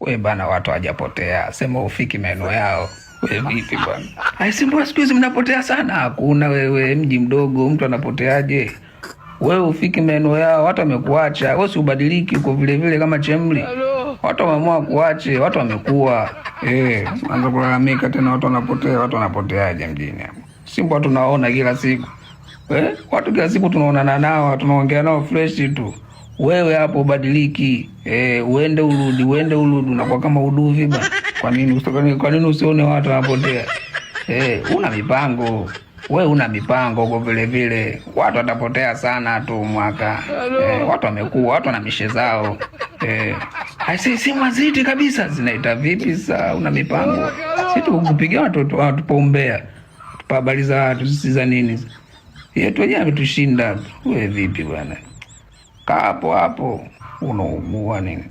We bana, watu hawajapotea, sema ufiki maeneo yao. We vipi bwana? Ai, Simba siku hizi mnapotea sana. Hakuna wewe, mji mdogo, mtu anapoteaje? Wewe ufiki maeneo yao, watu wamekuacha. Wewe si ubadiliki uko vile vile kama chemli. Watu wameamua kuache, watu wamekuwa. Anza kulalamika tena watu wanapotea, watu wanapoteaje mjini hapo? Simba tunaona kila siku. Watu kila siku tunaonana nao, tunaongea nao fresh tu. Wewe hapo ubadiliki. Uende urudi unakuwa kama uduvi bana. Kwa nini usione watu wanapotea? Una mipango. Wewe una mipango kwa vile vile. Watu watapotea sana tu mwaka. Watu wamekuwa, watu wana mishe zao. Si maziti kabisa. Zinaita vipi sasa una mipango? Sisi tukupigia watu paumbea. Tupa habari za watu sisi za nini? Yetu wenyewe ametushinda. Wewe vipi bwana? Kaa hapo unaumua nini?